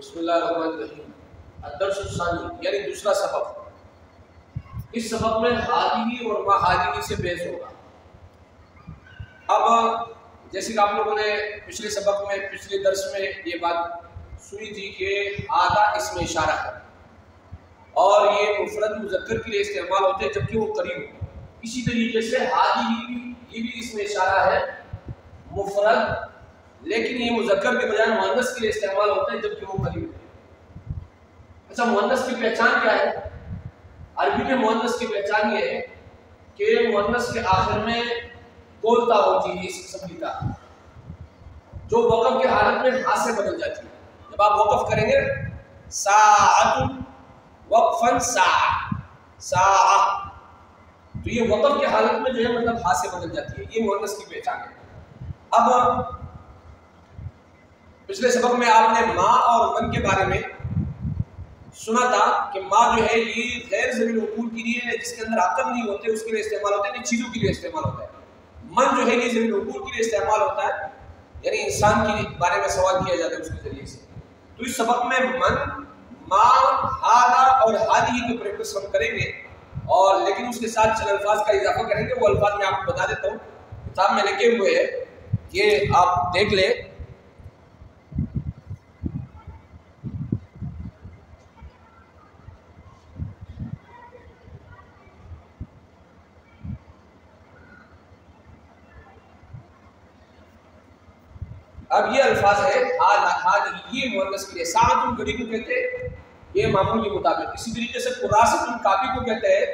بسم اللہ الرحمن الرحیم۔ الدرس الثانی یعنی دوسرا سبق۔ اس سبق میں حاضری اور ما حاضری سے بحث ہوگا۔ اب جیسے کہ آپ لوگوں نے پچھلے سبق میں پچھلے درس میں یہ بات سنی تھی کہ آدھا اسم اشارہ ہے اور یہ مفرد مذکر کے لیے استعمال ہوتے ہیں جبکہ وہ قریب ہو۔ اسی طریقے سے حاضری یہ بھی اسم اشارہ ہے مفرد، لیکن یہ مذکر کے بجائے مؤنث کے لیے استعمال ہوتا ہے جبکہ وہ قریب ہے۔ اچھا، مؤنث کی پہچان کیا ہے؟ عربی میں مؤنث کی پہچان یہ ہے کہ مؤنث کے آخر میں بولتا ہوتی ہے اس قسم کی تا جو وقف کی حالت میں ہا سے بدل جاتی ہے۔ جب آپ وقف کریں گے ساعۃ وقفا ساعہ، تو یہ وقف کی حالت میں جو ہے مطلب ہا سے بدل جاتی ہے، یہ مؤنث کی پہچان ہے۔ اب پچھلے سبق میں آپ نے ما اور من کے بارے میں سنا تھا کہ ما جو ہے یہ غیر ضمیر العقول کے لیے ہے، جس کے اندر عقل نہیں ہوتے اس کے لیے استعمال ہوتا ہے، یعنی چیزوں کے لیے استعمال ہوتا ہے۔ من جو ہے یہ ضمیر العقول کے لیے استعمال ہوتا ہے، یعنی انسان کے بارے میں سوال کیا جاتا ہے اس کے ذریعے سے۔ تو اس سبق میں من، ما، ہاذا اور ہذہ کی پریکٹس ہم کریں گے، اور لیکن اس کے ساتھ چند الفاظ کا اضافہ کریں گے۔ وہ الفاظ میں آپ کو بتا دیتا ہوں، کتاب میں لکھے ہوئے ہیں، یہ آپ دیکھ لیں۔ اب یہ الفاظ ہے یہ مؤنث کے لیے، ساعۃ گھڑی کو کہتے ہیں، یہ معمول کے مطابق۔ اسی طریقے سے قراصۃ کاپی کو کہتے ہیں،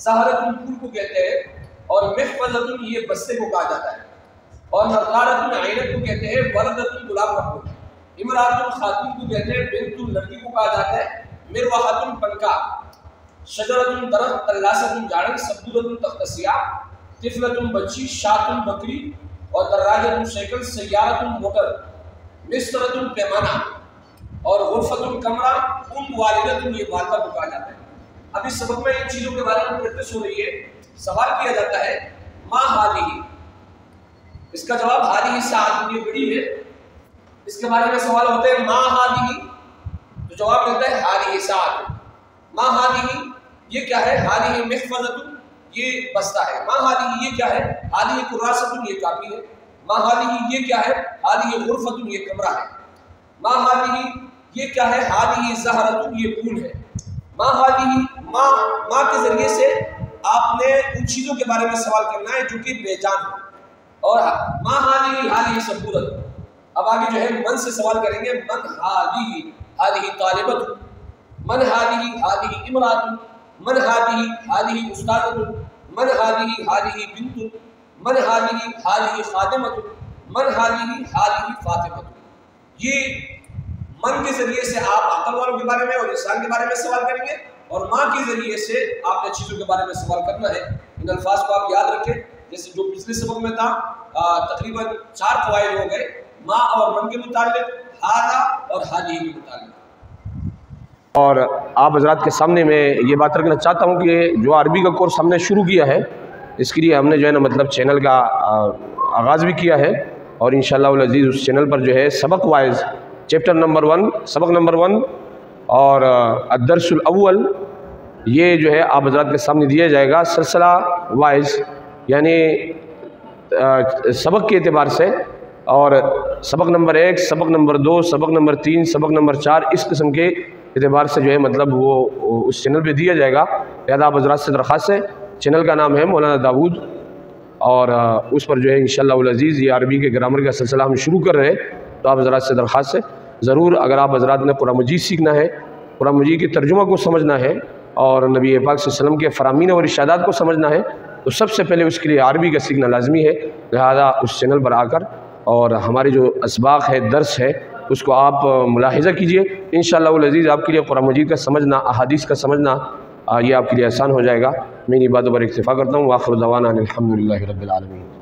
سہرۃ پھول کو کہتے ہیں، اور محفظۃ یہ بستے کو کہا جاتا ہے، اور نظارۃ عینت کو کہتے ہیں، وردۃ گلاب کا پھول، امراۃ خاتون کو کہتے ہیں، بنت لڑکی کو کہا جاتا ہے، مروحۃ پنکا، شجرۃ درخت، تلاسۃ جھاڑ، سبورۃ تخت سیاہ، طفلۃ بچی، شاۃ بکری، اور دراجۃ سائیکل، سیارۃ موٹر، مصرۃ پیمانہ، اور غرفۃ کمرہ، والدۃ یہ والدہ کو کہا جاتا ہے۔ اب اس سبق میں ان چیزوں کے بارے میں پریکٹس ہو رہی ہے۔ سوال کیا جاتا ہے ما ہذہ، اس کا جواب ہذہ ساعۃ، یہ گھڑی ہے، اس کے بارے میں سوال ہوتے ہیں ما ہذہ، تو جواب ملتا ہے ہذہ ساعۃ۔ ما ہذہ یہ کیا ہے؟ ہذہ محفظۃ یہ بستہ ہے۔ ما ہذہ یہ کیا ہے؟ ہذہ قراصۃ یہ کاپی ہے۔ ما ہذہ یہ کیا ہے؟ ہذہ غرفۃ یہ کمرہ ہے۔ ما ہذہ یہ کیا ہے؟ ہذہ زہرۃ یہ پھول ہے۔ ما ہذہ ما کے ذریعے سے آپ نے ان چیزوں کے بارے میں سوال کرنا ہے جو کہ بے جان ہو، اور ما ہذہ سبورۃ۔ اب آگے جو ہے من سے سوال کریں گے، من ہذہ طالبۃ، من ہذہ امراۃ، من ہذہ استاذۃ، من ہذہ بنت، من ہذہ خادمۃ، من ہذہ فاطمۃ۔ یہ من کے ذریعے سے آپ عقل والوں کے بارے میں اور انسان کے بارے میں سوال کریں گے، اور ماں کے ذریعے سے آپ نے چیزوں کے بارے میں سوال کرنا ہے۔ ان الفاظ کو آپ یاد رکھیں، جیسے جو پچھلے سبق میں تھا، تقریباً 4 فوائد ہو گئے، ماں اور من کے متعلق، ہذا اور ہذہ کے متعلق۔ اور آپ حضرات کے سامنے میں یہ بات رکھنا چاہتا ہوں کہ جو عربی کا کورس ہم نے شروع کیا ہے، اس کے لیے ہم نے جو ہے نا مطلب چینل کا آغاز بھی کیا ہے، اور انشاءاللہ العزیز اس چینل پر جو ہے سبق وائز چیپٹر نمبر 1، سبق نمبر 1 اور الدرس الاول، یہ جو ہے آپ حضرات کے سامنے دیا جائے گا سلسلہ وائز، یعنی سبق کے اعتبار سے، اور سبق نمبر 1، سبق نمبر 2، سبق نمبر 3، سبق نمبر 4، اس قسم کے اعتبار سے جو ہے مطلب وہ اس چینل پہ دیا جائے گا۔ لہذا آپ حضرات سے درخواست ہے، چینل کا نام ہے مولانا داود، اور اس پر جو ہے انشاءاللہ العزیز یہ عربی کے گرامر کا سلسلہ ہم شروع کر رہے ہیں، تو آپ حضرات سے درخواست ہے ضرور، اگر آپ حضرات نے قرآن مجید سیکھنا ہے، قرآن مجید کے ترجمہ کو سمجھنا ہے، اور نبی پاک صلی اللہ علیہ وسلم کے فرامین اور ارشادات کو سمجھنا ہے، تو سب سے پہلے اس کے لیے عربی کا سیکھنا لازمی ہے۔ لہذا اس چینل پر آ کر اور ہمارے جو اسباق ہے، درس ہے، اس کو آپ ملاحظہ کیجئے، انشاءاللہ العزیز آپ کے لیے قرآن مجید کا سمجھنا، احادیث کا سمجھنا یہ آپ کے لیے آسان ہو جائے گا۔ میری باتوں پر اکتفا کرتا ہوں، وآخر دعوانا الحمدللہ رب العالمین۔